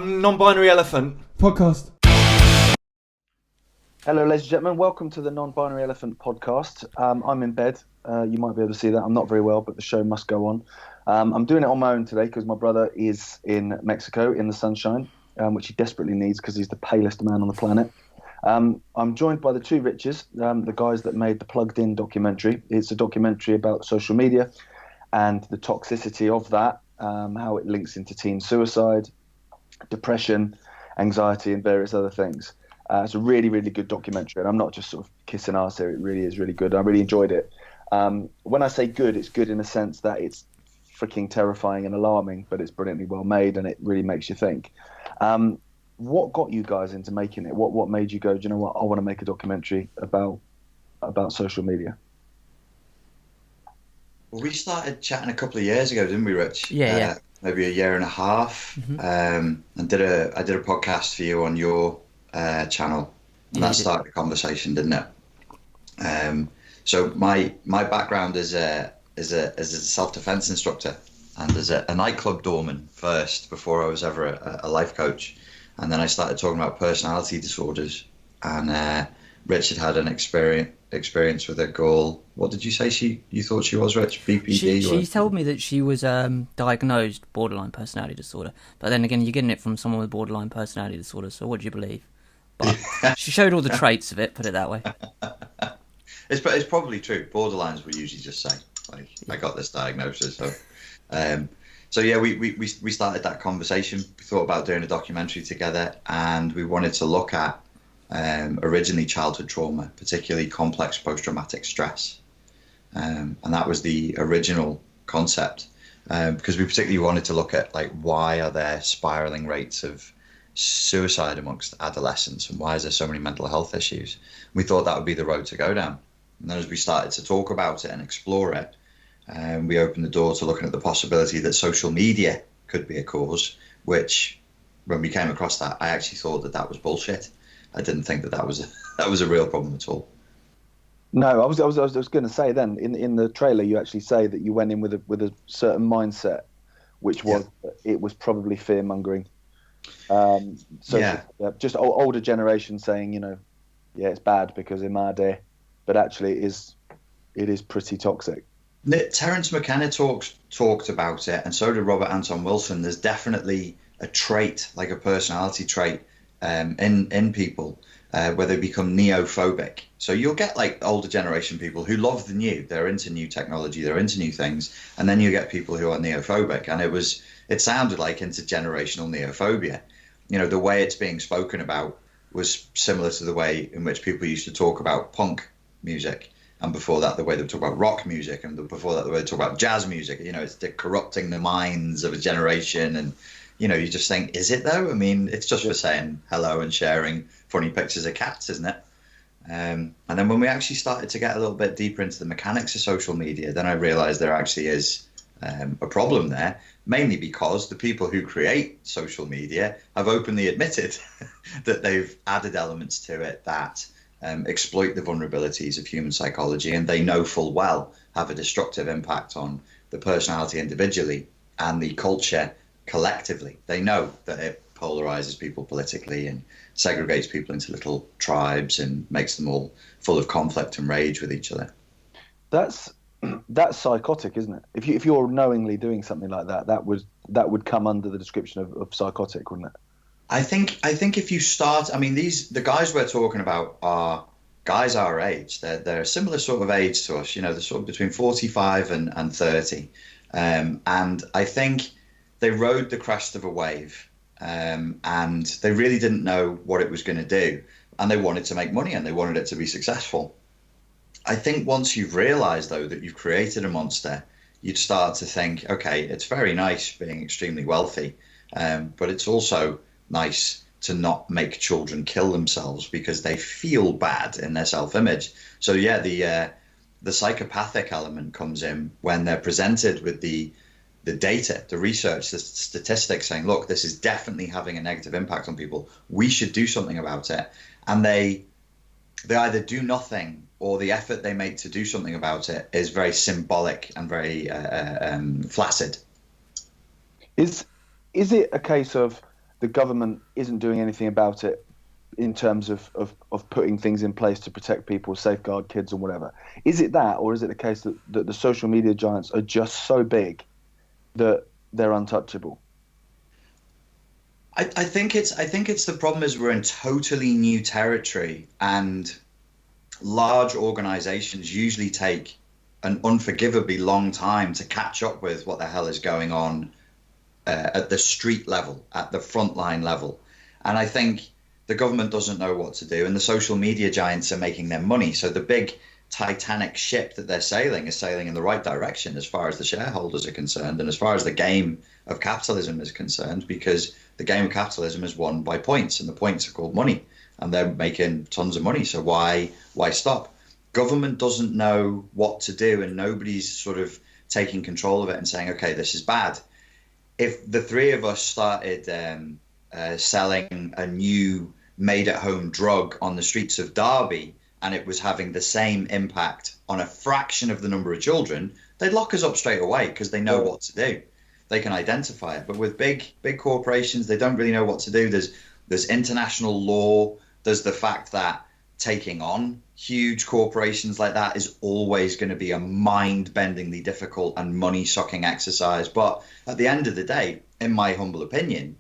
Non-binary elephant podcast. Hello, ladies and gentlemen. Welcome to the Non-Binary Elephant podcast. I'm in bed. You might be able to see that. I'm not very well, but the show must go on. I'm doing it on my own today because my brother is in Mexico in the sunshine, which he desperately needs because he's the palest man on the planet. I'm joined by the two Riches, the guys that made the Plugged In documentary. It's a documentary about social media and the toxicity of that, how it links into teen suicide, depression, anxiety, and various other things. It's a really, really good documentary, and I'm not just sort of kissing ass here. It really is really good. I really enjoyed it. When I say good, it's good in the sense that it's freaking terrifying and alarming, but it's brilliantly well made, and it really makes you think. What got you guys into making it? What made you go, do you know what, I want to make a documentary about social media? Well, we started chatting a couple of years ago, didn't we, Rich? Yeah. Maybe a year and a half, and I did a podcast for you on your channel, and that started the conversation, didn't it? So my background is a self-defense instructor and as a nightclub doorman first, before I was ever a life coach, and then I started talking about personality disorders. And Rich had an experience with a girl. What did you say you thought she was, Rich? BPD? She told me that she was diagnosed borderline personality disorder, but then again, you're getting it from someone with borderline personality disorder, so what do you believe? But she showed all the traits of it, put it that way. It's probably true. Borderlines will usually just say, like, I got this diagnosis. So yeah, we started that conversation. We thought about doing a documentary together, and we wanted to look at originally childhood trauma, particularly complex post-traumatic stress. And that was the original concept, because we particularly wanted to look at, like, why are there spiraling rates of suicide amongst adolescents, and why is there so many mental health issues? We thought that would be the road to go down. And then as we started to talk about it and explore it, we opened the door to looking at the possibility that social media could be a cause, which, when we came across that, I actually thought that was bullshit. I didn't think that was a real problem at all. No, I was going to say then, in the trailer you actually say that you went in with a certain mindset, which was it was probably fear mongering. Just older generation saying, it's bad because in my day, but actually it is pretty toxic. Terence McKenna talked about it, and so did Robert Anton Wilson. There's definitely a trait, like a personality trait, in people where they become neophobic. So you'll get, like, older generation people who love the new, they're into new technology, they're into new things, and then you get people who are neophobic, and it sounded like intergenerational neophobia. The way it's being spoken about was similar to the way in which people used to talk about punk music, and before that the way they would talk about rock music, and before that the way they talk about jazz music. It's corrupting the minds of a generation, and you just think, is it though? I mean, it's just for saying hello and sharing funny pictures of cats, isn't it? And then when we actually started to get a little bit deeper into the mechanics of social media, then I realized there actually is a problem there, mainly because the people who create social media have openly admitted that they've added elements to it that exploit the vulnerabilities of human psychology, and they know full well have a destructive impact on the personality individually and the culture collectively. They know that it polarizes people politically and segregates people into little tribes and makes them all full of conflict and rage with each other. That's psychotic, isn't it? If you're knowingly doing something like that, that would come under the description of psychotic, wouldn't it? I think if you start, I mean, the guys we're talking about are guys our age. They're a similar sort of age to us. They're sort of between 45 and 30, and I think they rode the crest of a wave, and they really didn't know what it was going to do, and they wanted to make money and they wanted it to be successful. I think once you've realized, though, that you've created a monster, you'd start to think, okay, it's very nice being extremely wealthy, but it's also nice to not make children kill themselves because they feel bad in their self-image. So yeah, the psychopathic element comes in when they're presented with the data, the research, the statistics saying, look, this is definitely having a negative impact on people. We should do something about it. And they either do nothing, or the effort they make to do something about it is very symbolic and very flaccid. Is it a case of the government isn't doing anything about it in terms of putting things in place to protect people, safeguard kids and whatever. Is it that, or is it the case that the social media giants are just so big that they're untouchable? I think it's the problem is we're in totally new territory, and large organizations usually take an unforgivably long time to catch up with what the hell is going on at the street level, at the frontline level. And I think the government doesn't know what to do, and the social media giants are making their money. So the big Titanic ship that they're sailing is sailing in the right direction as far as the shareholders are concerned, and as far as the game of capitalism is concerned, because the game of capitalism is won by points, and the points are called money, and they're making tons of money. So why stop? Government doesn't know what to do, and nobody's sort of taking control of it and saying, okay, this is bad. If the three of us started selling a new made-at-home drug on the streets of Derby, and it was having the same impact on a fraction of the number of children, they'd lock us up straight away because they know what to do. They can identify it. But with big corporations, they don't really know what to do. There's international law. There's the fact that taking on huge corporations like that is always going to be a mind-bendingly difficult and money-sucking exercise. But at the end of the day, in my humble opinion,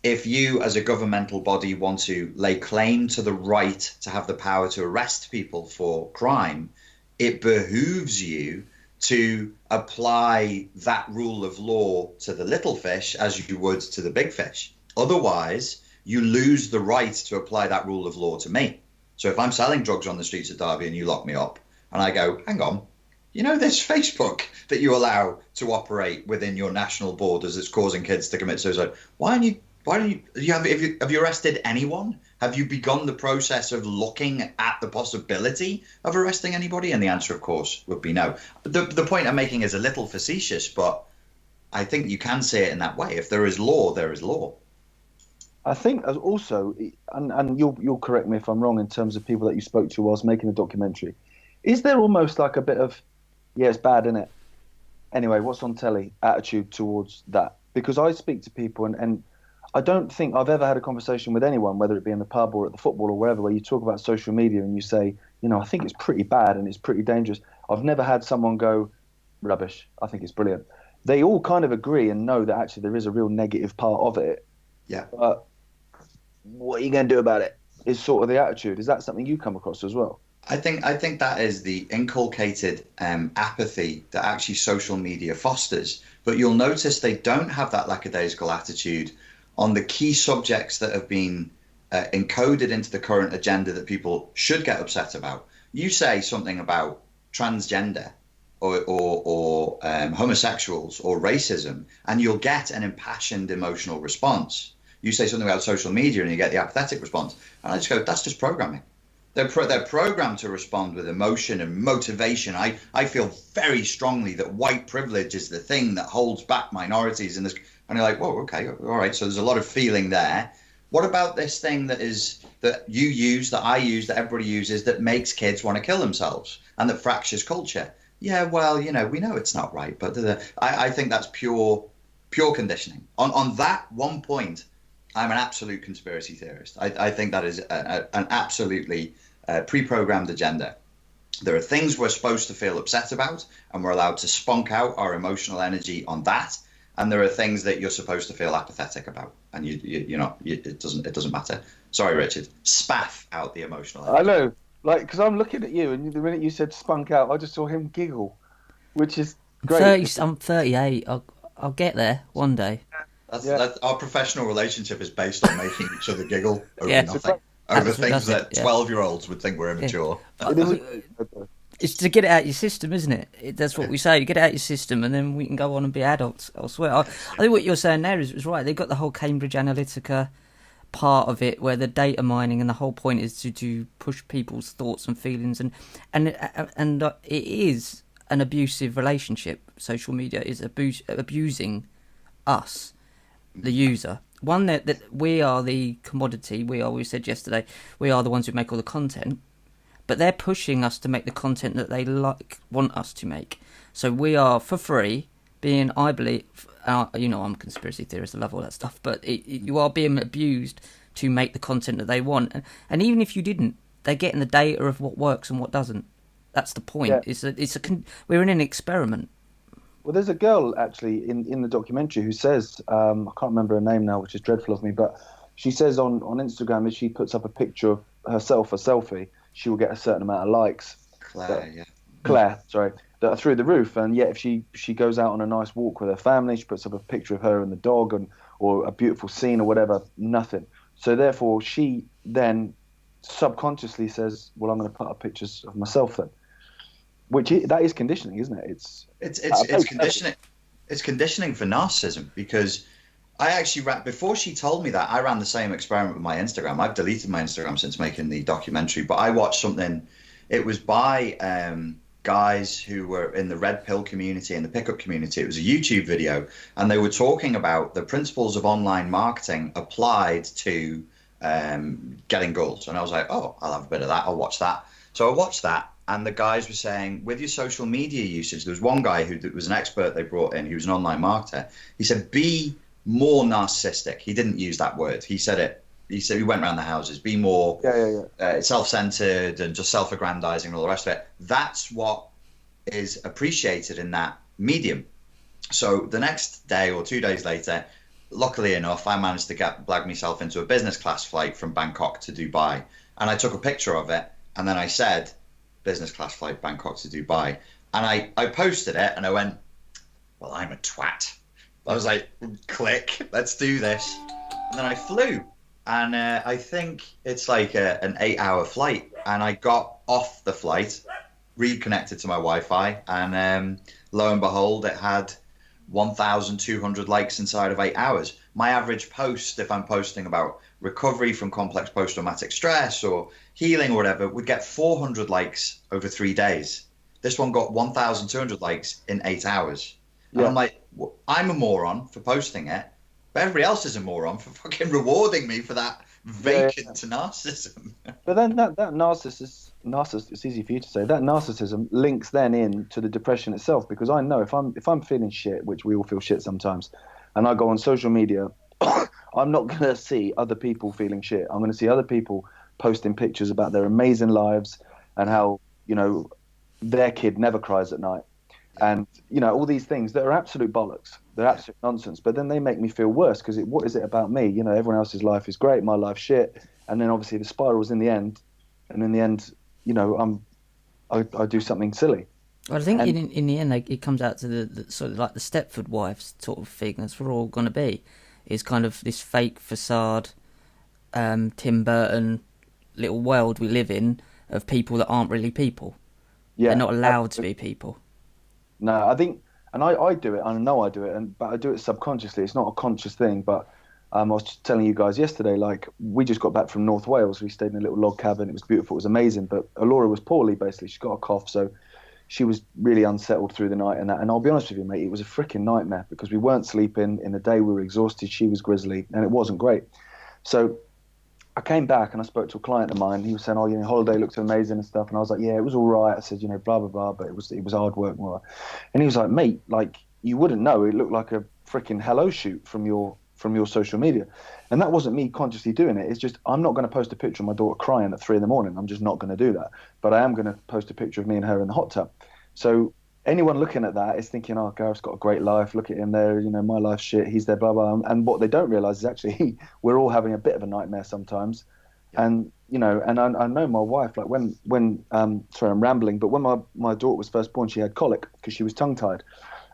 if you as a governmental body want to lay claim to the right to have the power to arrest people for crime, it behooves you to apply that rule of law to the little fish as you would to the big fish. Otherwise, you lose the right to apply that rule of law to me. So if I'm selling drugs on the streets of Derby and you lock me up and I go, hang on, you know, there's Facebook that you allow to operate within your national borders that's causing kids to commit suicide. Why don't you have you arrested anyone? Have you begun the process of looking at the possibility of arresting anybody? And the answer, of course, would be no. The point I'm making is a little facetious, but I think you can say it in that way. If there is law, there is law. I think also, and you'll correct me if I'm wrong in terms of people that you spoke to whilst making the documentary, is there almost like a bit of, yeah, it's bad, isn't it? Anyway, what's on telly attitude towards that? Because I speak to people and I don't think I've ever had a conversation with anyone, whether it be in the pub or at the football or wherever, where you talk about social media and you say, you know, I think it's pretty bad and it's pretty dangerous. I've never had someone go, rubbish, I think it's brilliant. They all kind of agree and know that actually there is a real negative part of it. Yeah. But what are you going to do about it is sort of the attitude. Is that something you come across as well? I think that is the inculcated apathy that actually social media fosters. But you'll notice they don't have that lackadaisical attitude on the key subjects that have been encoded into the current agenda that people should get upset about. You say something about transgender or homosexuals or racism, and you'll get an impassioned emotional response. You say something about social media and you get the apathetic response. And I just go, that's just programming. They're programmed to respond with emotion and motivation. I feel very strongly that white privilege is the thing that holds back minorities in this. And you're like, whoa, okay, all right. So there's a lot of feeling there. What about this thing that you use, that I use, that everybody uses, that makes kids want to kill themselves and that fractures culture? Yeah, well, you know, we know it's not right, but I think that's pure conditioning. On that one point, I'm an absolute conspiracy theorist. I think that is an absolutely pre-programmed agenda. There are things we're supposed to feel upset about, and we're allowed to spunk out our emotional energy on that. And there are things that you're supposed to feel apathetic about, and it doesn't matter. Sorry, Richard. Spaff out the emotional energy. I know, like, because I'm looking at you, and the minute you said spunk out, I just saw him giggle, which is great. I'm 38. I'll get there one day. That's our professional relationship is based on making each other giggle over nothing, over things that 12-year-olds would think were immature. Yeah. It's to get it out your system, isn't it? That's what we say. You get it out your system, and then we can go on and be adults elsewhere. I think what you're saying there is right. They've got the whole Cambridge Analytica part of it, where the data mining, and the whole point is to push people's thoughts and feelings, and it is an abusive relationship. Social media is abusing us, the user. One that we are the commodity. We said yesterday, we are the ones who make all the content. But they're pushing us to make the content that they want us to make. So we are, for free, being, I believe, I'm a conspiracy theorist, I love all that stuff, but you are being abused to make the content that they want. And even if you didn't, they're getting the data of what works and what doesn't. That's the point. Yeah. We're in an experiment. Well, there's a girl actually in the documentary who says, I can't remember her name now, which is dreadful of me, but she says on Instagram, if she puts up a picture of herself, a selfie, she will get a certain amount of likes. Claire, sorry, that are through the roof. And yet if she goes out on a nice walk with her family, she puts up a picture of her and the dog or a beautiful scene or whatever, nothing. So therefore she then subconsciously says, well, I'm going to put up pictures of myself then. That is conditioning, isn't it? It's conditioning. It's conditioning for narcissism, because I actually before she told me that, I ran the same experiment with my Instagram. I've deleted my Instagram since making the documentary, but I watched something. It was by guys who were in the red pill community and the pickup community. It was a YouTube video, and they were talking about the principles of online marketing applied to getting girls. And I was like, oh, I'll have a bit of that. I'll watch that. So I watched that. And the guys were saying, with your social media usage, there was one guy who was an expert they brought in. He was an online marketer. He said, be more narcissistic. He didn't use that word. He said it. He said, he went around the houses, be more self-centered and just self-aggrandizing and all the rest of it. That's what is appreciated in that medium. So the next day or 2 days later, luckily enough, I managed to blag myself into a business class flight from Bangkok to Dubai. And I took a picture of it. And then I said, business class flight Bangkok to Dubai, and I posted it, and I went, well, I'm a twat. I was like, click, let's do this. And then I flew, and I think it's like an 8-hour flight, and I got off the flight, reconnected to my Wi-Fi, and lo and behold, it had 1,200 likes inside of 8 hours. My average post, if I'm posting about recovery from complex post-traumatic stress or healing or whatever, would get 400 likes over 3 days. This one got 1,200 likes in 8 hours. And I'm like, well, I'm a moron for posting it, but everybody else is a moron for fucking rewarding me for that vacant narcissism. But then that narcissist, it's easy for you to say, that narcissism links then in to the depression itself, because I know if I'm feeling shit, which we all feel shit sometimes, and I go on social media, I'm not going to see other people feeling shit. I'm going to see other people posting pictures about their amazing lives and how, their kid never cries at night. And, all these things that are absolute bollocks. They're absolute nonsense. But then they make me feel worse, because what is it about me? Everyone else's life is great. My life's shit. And then obviously the spiral's in the end. And in the end, I do something silly. Well, I think in the end, it comes out to the sort of like the Stepford Wives sort of thing. That's what we're all going to be. Is kind of this fake facade, Tim Burton little world we live in of people that aren't really people. Yeah, they're not allowed to be people. No, I think, and I do it. I know I do it, but I do it subconsciously. It's not a conscious thing. But I was just telling you guys yesterday, like we just got back from North Wales. We stayed in a little log cabin. It was beautiful. It was amazing. But Alora was poorly. Basically, she got a cough, so she was really unsettled through the night and that. And I'll be honest with you, mate, it was a freaking nightmare because we weren't sleeping. In the day, we were exhausted. She was grizzly, and it wasn't great. So I came back and I spoke to a client of mine. He was saying, holiday looked amazing and stuff. And I was like, yeah, it was all right. I said, blah, blah, blah, but it was hard work. And he was like, mate, like, you wouldn't know. It looked like a freaking hello shoot from your social media. And that wasn't me consciously doing it. It's just, I'm not going to post a picture of my daughter crying at 3 a.m. I'm just not going to do that. But I am going to post a picture of me and her in the hot tub. So anyone looking at that is thinking, oh, Gareth's got a great life. Look at him there. My life's shit. He's there, blah, blah. And what they don't realize is actually we're all having a bit of a nightmare sometimes. Yeah. And, and I know my wife, like when sorry, I'm rambling, but when my daughter was first born, she had colic because she was tongue-tied.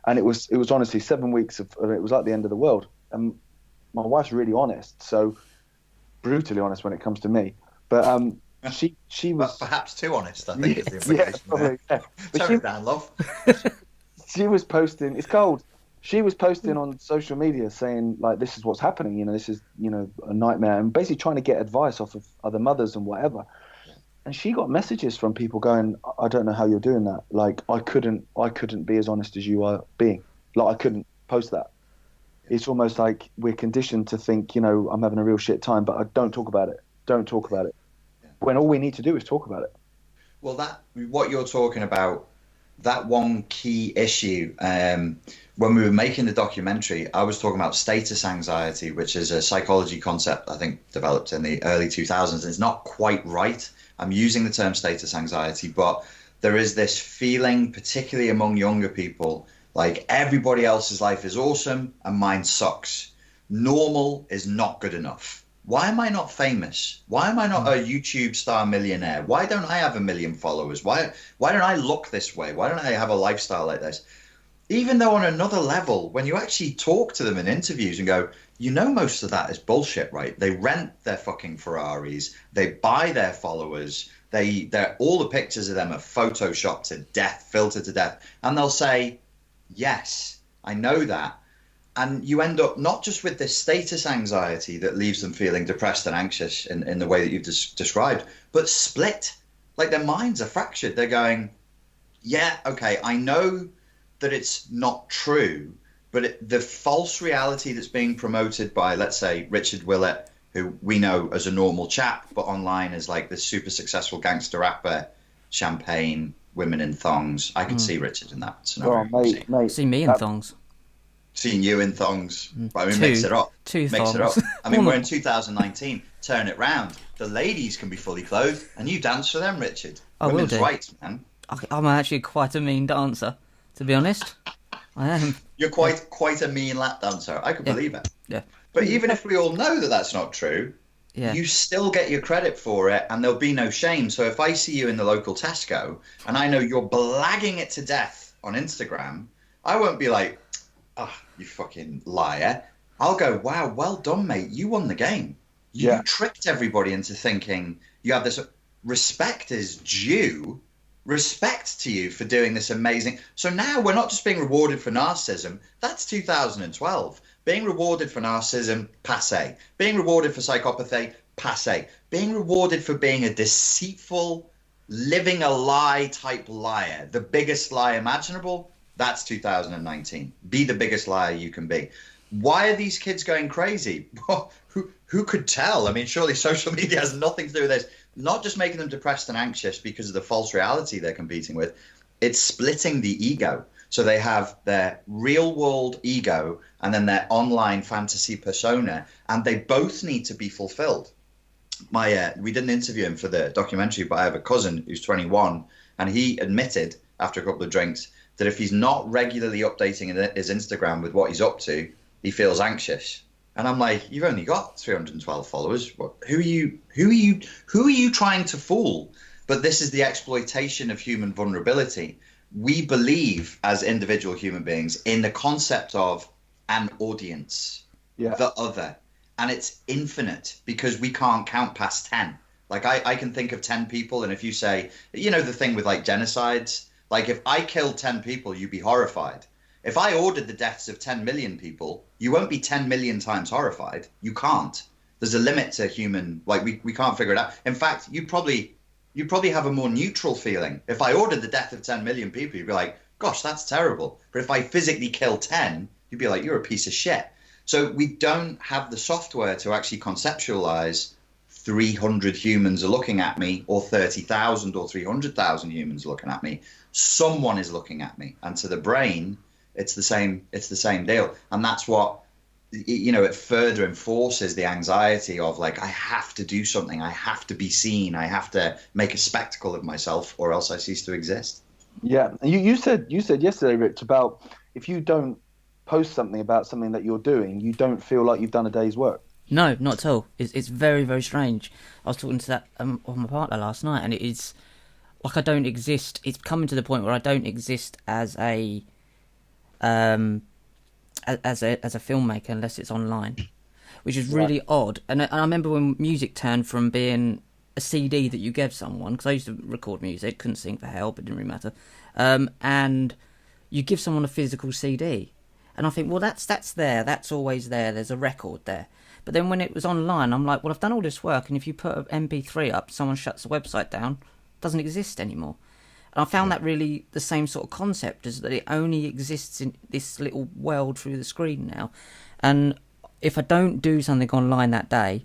And it was honestly 7 weeks of it was like the end of the world. And my wife's really honest, so brutally honest when it comes to me. But she was perhaps too honest, I think, is the implication. Probably, yeah. Turn it down, love. She was posting. It's cold. She was posting on social media saying like, "This is what's happening. This is a nightmare," and basically trying to get advice off of other mothers and whatever. And she got messages from people going, "I don't know how you're doing that. Like, I couldn't be as honest as you are being. Like, I couldn't post that." It's almost like we're conditioned to think, I'm having a real shit time, but I don't talk about it. Don't talk about it. When all we need to do is talk about it. Well, what you're talking about that one key issue. When we were making the documentary, I was talking about status anxiety, which is a psychology concept I think developed in the early 2000s. It's not quite right. I'm using the term status anxiety, but there is this feeling, particularly among younger people, like everybody else's life is awesome and mine sucks. Normal is not good enough. Why am I not famous? Why am I not a YouTube star millionaire? Why don't I have 1 million followers? Why don't I look this way? Why don't I have a lifestyle like this? Even though on another level, when you actually talk to them in interviews and go, you know, most of that is bullshit, right? They rent their fucking Ferraris, they buy their followers, they're all the pictures of them are photoshopped to death, filtered to death, and they'll say, yes, I know that. And you end up not just with this status anxiety that leaves them feeling depressed and anxious in the way that you've described, but split. Like their minds are fractured. They're going, yeah, okay, I know that it's not true, but the false reality that's being promoted by, let's say, Richard Willett, who we know as a normal chap, but online is like this super successful gangster rapper, champagne, women in thongs. I could see Richard in that scenario. Well, mate, See me in thongs. Seeing you in thongs. I mean, mix it up. Two mix thongs. it up. I mean, we're in 2019. Turn it round. The ladies can be fully clothed, and you dance for them, Richard. I will Women's do. rights, man. I'm actually quite a mean dancer, to be honest. I am. You're quite a mean lap dancer. I could believe it. Yeah. But even if we all know that that's not true, you still get your credit for it, and there'll be no shame. So if I see you in the local Tesco, and I know you're blagging it to death on Instagram, I won't be like, oh, you fucking liar. I'll go, wow, well done, mate. You won the game. You tricked everybody into thinking you have this. Respect is due. Respect to you for doing this amazing. So now we're not just being rewarded for narcissism. That's 2012. Being rewarded for narcissism, passe. Being rewarded for psychopathy, passe. Being rewarded for being a deceitful, living a lie type liar, the biggest lie imaginable, that's 2019. Be the biggest liar you can be. Why are these kids going crazy? Well, who could tell? I mean, surely social media has nothing to do with this. Not just making them depressed and anxious because of the false reality they're competing with. It's splitting the ego. So they have their real world ego and then their online fantasy persona, and they both need to be fulfilled. We didn't interview him for the documentary, but I have a cousin who's 21, and he admitted after a couple of drinks that if he's not regularly updating his Instagram with what he's up to, he feels anxious. And I'm like, you've only got 312 followers. Who are you trying to fool? But this is the exploitation of human vulnerability. We believe as individual human beings in the concept of an audience, the other. And it's infinite because we can't count past 10. Like I can think of 10 people. And if you say, you know, the thing with like genocides, like if I killed 10 people, you'd be horrified. If I ordered the deaths of 10 million people, you won't be 10 million times horrified. You can't. There's a limit to human, like we can't figure it out. In fact, you probably have a more neutral feeling. If I ordered the death of 10 million people, you'd be like, gosh, that's terrible. But if I physically kill 10, you'd be like, you're a piece of shit. So we don't have the software to actually conceptualize 300 humans are looking at me, or 30,000 or 300,000 humans looking at me. Someone is looking at me. And to the brain, it's the same deal. And that's what, you know, it further enforces the anxiety of like, I have to do something. I have to be seen. I have to make a spectacle of myself or else I cease to exist. Yeah. You said yesterday, Rich, about if you don't post something about something that you're doing, you don't feel like you've done a day's work. No, not at all. It's very, very strange. I was talking to that of my partner last night, and it is like I don't exist. It's coming to the point where I don't exist as a filmmaker unless it's online, which is really odd. And I remember when music turned from being a CD that you gave someone, because I used to record music, couldn't sing for help, it didn't really matter, and you give someone a physical CD, and I think, well, that's there, that's always there, there's a record there. But then when it was online, I'm like, well, I've done all this work, and if you put an MP3 up, someone shuts the website down, it doesn't exist anymore. And I found that really the same sort of concept, is that it only exists in this little world through the screen now. And if I don't do something online that day,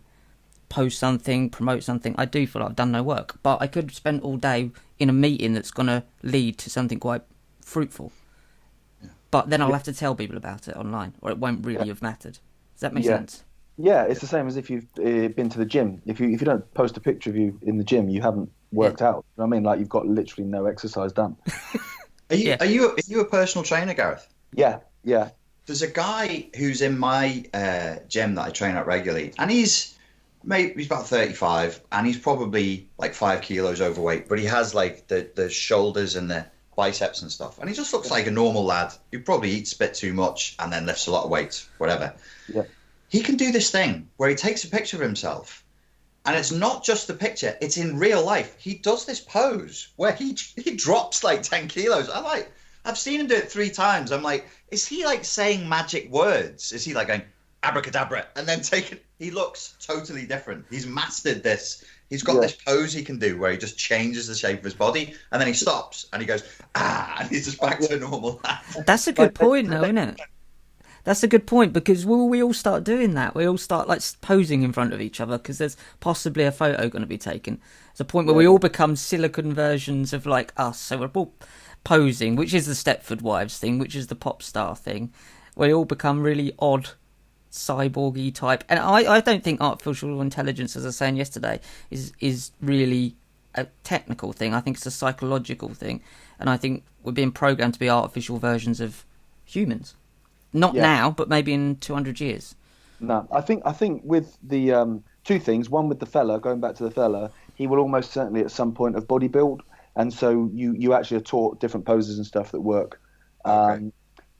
post something, promote something, I do feel like I've done no work. But I could spend all day in a meeting that's going to lead to something quite fruitful. But then I'll have to tell people about it online, or it won't really have mattered. Does that make sense? Yeah, it's the same as if you've been to the gym. If you don't post a picture of you in the gym, you haven't worked out. You know what I mean? Like, you've got literally no exercise done. Are you a personal trainer, Gareth? Yeah. There's a guy who's in my gym that I train at regularly, and he's about 35, and he's probably like 5 kilos overweight, but he has like the shoulders and the biceps and stuff, and he just looks like a normal lad who probably eats a bit too much and then lifts a lot of weight, whatever. Yeah. He can do this thing where he takes a picture of himself, and it's not just the picture, it's in real life. He does this pose where he drops like 10 kilos. I've seen him do it 3 times. I'm like, is he like saying magic words? Is he like going abracadabra and then he looks totally different. He's mastered this. He's got this pose he can do where he just changes the shape of his body, and then he stops and he goes, and he's just back to a normal lad. That's a good point, though, isn't it? That's a good point, because will we all start doing that? We all start like posing in front of each other because there's possibly a photo going to be taken. It's a point where we all become silicon versions of like us. So we're all posing, which is the Stepford Wives thing, which is the pop star thing. We all become really odd, cyborgy type. And I don't think artificial intelligence, as I was saying yesterday, is really a technical thing. I think it's a psychological thing. And I think we're being programmed to be artificial versions of humans. Not now, but maybe in 200 years. No, I think with the 2 things. One, with the fella, going back to the fella, he will almost certainly at some point have bodybuild, and so you actually are taught different poses and stuff that work. Okay.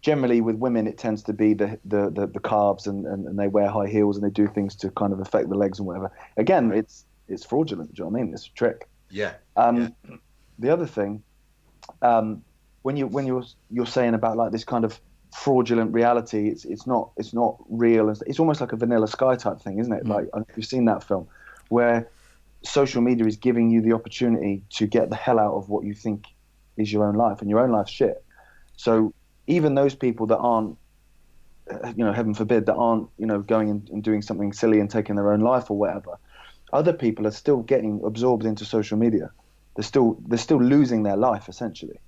Generally, with women, it tends to be the calves, and they wear high heels and they do things to kind of affect the legs and whatever. Again, it's fraudulent. Do you know what I mean? It's a trick. Yeah. The other thing, when you're saying about like this kind of fraudulent reality, it's not real. It's almost like a Vanilla Sky type thing, isn't it? Like, you've seen that film where social media is giving you the opportunity to get the hell out of what you think is your own life, and your own life's shit. So even those people that aren't, heaven forbid, that aren't, going and doing something silly and taking their own life or whatever, other people are still getting absorbed into social media. They're still losing their life, essentially.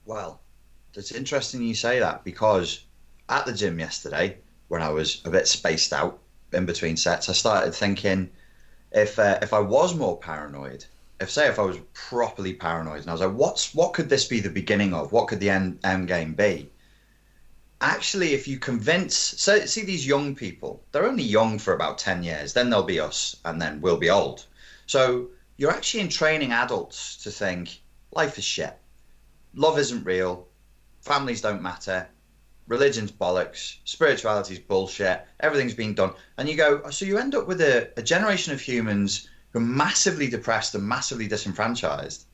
Well, it's interesting you say that, because at the gym yesterday, when I was a bit spaced out in between sets, I started thinking, if I was more paranoid, if I was properly paranoid, and I was like, what could this be the beginning of? What could the end game be? Actually, if you see these young people, they're only young for about 10 years, then they'll be us, and then we'll be old. So you're actually training adults to think life is shit, love isn't real, families don't matter, religion's bollocks, spirituality's bullshit, everything's being done. And you go, so you end up with a generation of humans who are massively depressed and massively disenfranchised.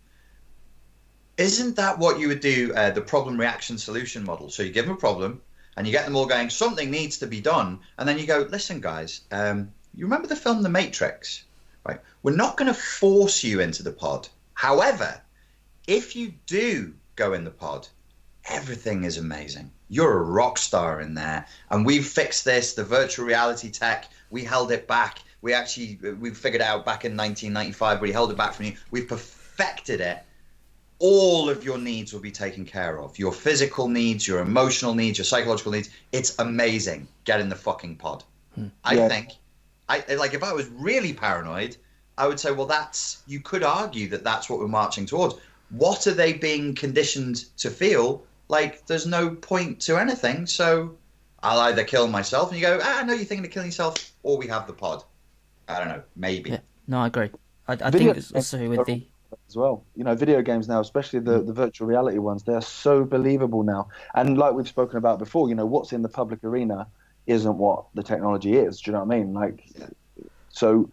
Isn't that what you would do, the problem reaction solution model? So you give them a problem and you get them all going, something needs to be done. And then you go, listen, guys, you remember the film The Matrix? Right? We're not going to force you into the pod. However, if you do go in the pod, everything is amazing. You're a rock star in there. And we've fixed this, the virtual reality tech. We held it back. We figured it out back in 1995. We held it back from you. We've perfected it. All of your needs will be taken care of. Your physical needs, your emotional needs, your psychological needs. It's amazing. Get in the fucking pod. I think, if I was really paranoid, I would say, well, you could argue that that's what we're marching towards. What are they being conditioned to feel? Like, there's no point to anything, so I'll either kill myself, and you go, no, you're thinking of killing yourself, or we have the pod. I don't know, maybe. Yeah, no, I agree. I think it's also with the... as well. Video games now, especially the virtual reality ones, they're so believable now. And like we've spoken about before, what's in the public arena isn't what the technology is. Do you know what I mean? So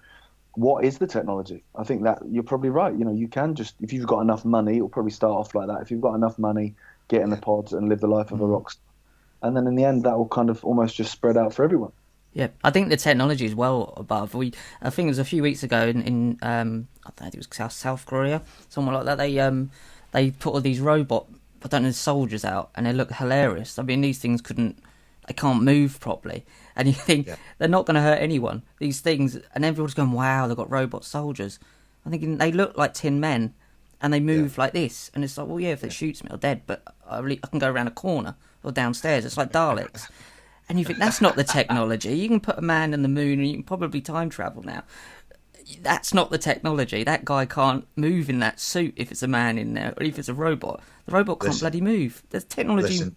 what is the technology? I think that you're probably right. You can just, if you've got enough money, it'll probably start off like that. If you've got enough money, get in the pods and live the life of a rock star. And then in the end, that will kind of almost just spread out for everyone. Yeah, I think the technology is well above. I think it was a few weeks ago in I think it was South Korea, somewhere like that. They put all these soldiers out, and they look hilarious. I mean, these things they can't move properly, and you think they're not going to hurt anyone. These things, and everyone's going, "Wow, they've got robot soldiers." I'm thinking they look like tin men, and they move like this, and it's like, well, yeah, if it shoots me, I'm dead, but I can go around a corner or downstairs. It's like Daleks. And you think, that's not the technology. You can put a man in the moon and you can probably time travel now. That's not the technology. That guy can't move in that suit if it's a man in there, or if it's a robot. The robot can't bloody move. There's technology. Listen,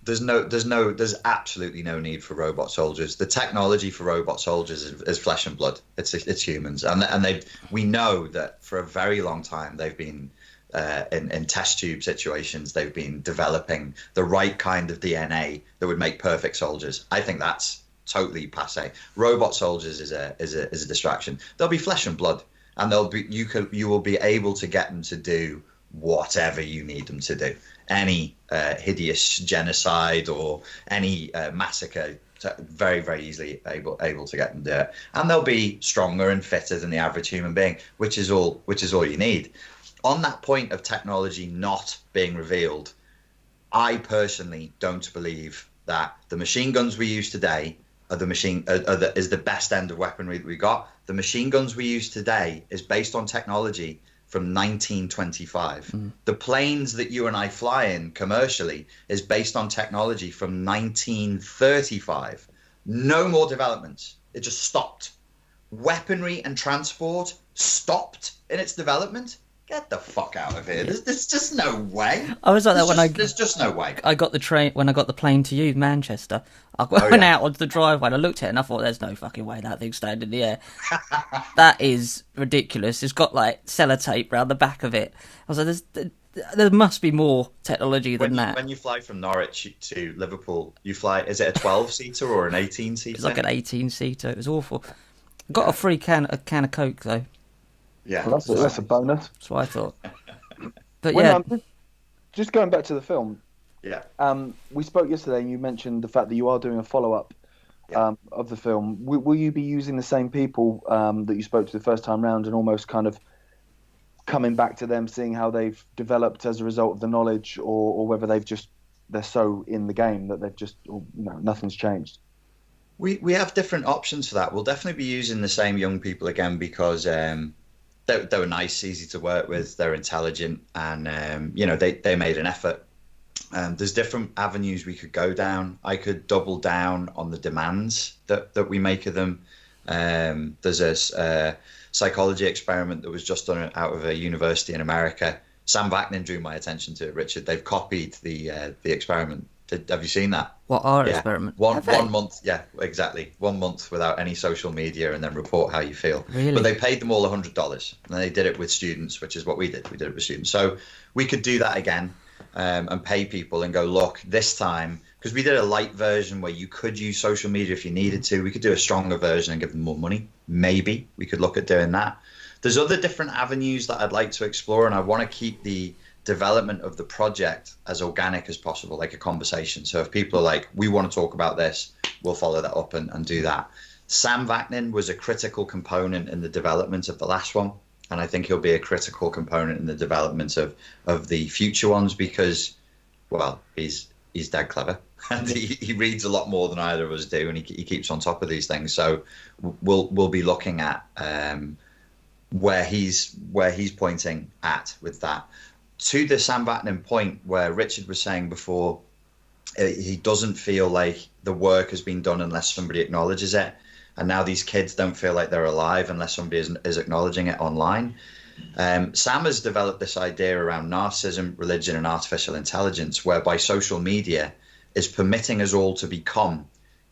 there's absolutely no need for robot soldiers. The technology for robot soldiers is flesh and blood. It's humans, and we know that for a very long time they've been in test tube situations. They've been developing the right kind of DNA that would make perfect soldiers. I think that's totally passé. Robot soldiers is a distraction. They'll be flesh and blood, and you will be able to get them to do whatever you need them to do. Any hideous genocide or any massacre, very, very easily able to get them to do it. And they'll be stronger and fitter than the average human being, which is all you need. On that point of technology not being revealed, I personally don't believe that the machine guns we use today is the best end of weaponry that we got. The machine guns we use today is based on technology from 1925. The planes that you and I fly in commercially is based on technology from 1935. No more developments. It just stopped. Weaponry and transport stopped in its development. Get the fuck out of here. There's just no way. I was like that there's just no way. I got the plane to you, Manchester. I went out onto the driveway and I looked at it and I thought, there's no fucking way that thing's staying in the air. That is ridiculous. It's got like sellotape around the back of it. I was like, there must be more technology than that. When you fly from Norwich to Liverpool, you fly, is it a 12-seater or an 18-seater? It's like an 18-seater. It was awful. Got a free can of Coke though. Yeah, well, that's a bonus. That's what I thought. But just going back to the film. Yeah. We spoke yesterday, and you mentioned the fact that you are doing a follow-up of the film. Will you be using the same people that you spoke to the first time round, and almost kind of coming back to them, seeing how they've developed as a result of the knowledge, or whether they're so in the game that they've just nothing's changed? We have different options for that. We'll definitely be using the same young people again because they were nice, easy to work with, they're intelligent, and they made an effort. There's different avenues we could go down. I could double down on the demands that we make of them. There's a psychology experiment that was just done out of a university in America. Sam Vaknin drew my attention to it, Richard. They've copied the experiment. Have you seen that? What, our experiment? One month, yeah, exactly. 1 month without any social media, and then report how you feel. Really? But they paid them all $100, and they did it with students, which is what we did. We did it with students. So we could do that again and pay people and go, look, this time, because we did a light version where you could use social media if you needed to. We could do a stronger version and give them more money. Maybe we could look at doing that. There's other different avenues that I'd like to explore, and I want to keep the development of the project as organic as possible, like a conversation. So if people are like, we want to talk about this, we'll follow that up and do that. Sam Vaknin was a critical component in the development of the last one, and I think he'll be a critical component in the development of the future ones because, well, he's dead clever and he reads a lot more than either of us do, and he keeps on top of these things. So we'll be looking at where he's pointing at with that. To the Sam Vaknin point where Richard was saying before, he doesn't feel like the work has been done unless somebody acknowledges it. And now these kids don't feel like they're alive unless somebody is acknowledging it online. Sam has developed this idea around narcissism, religion, and artificial intelligence, whereby social media is permitting us all to become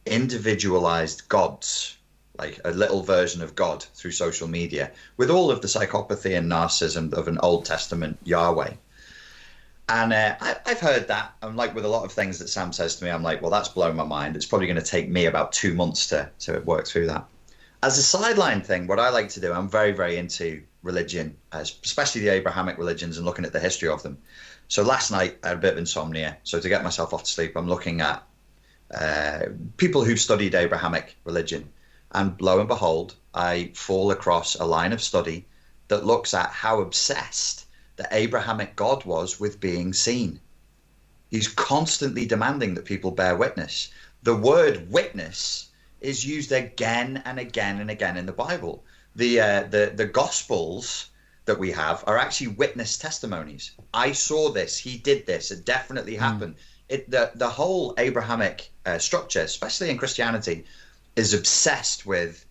individualized gods, like a little version of God through social media, with all of the psychopathy and narcissism of an Old Testament Yahweh. And I've heard that. I'm like, with a lot of things that Sam says to me, I'm like, well, that's blown my mind. It's probably going to take me about 2 months to work through that. As a sideline thing, what I like to do, I'm very, very into religion, especially the Abrahamic religions, and looking at the history of them. So last night I had a bit of insomnia. So to get myself off to sleep, I'm looking at people who've studied Abrahamic religion. And lo and behold, I fall across a line of study that looks at how obsessed the Abrahamic God was with being seen. He's constantly demanding that people bear witness. The word witness is used again and again and again in the Bible. The Gospels, that we have are actually witness testimonies. I saw this. He did this. It definitely happened. The whole Abrahamic structure, especially in Christianity, is obsessed with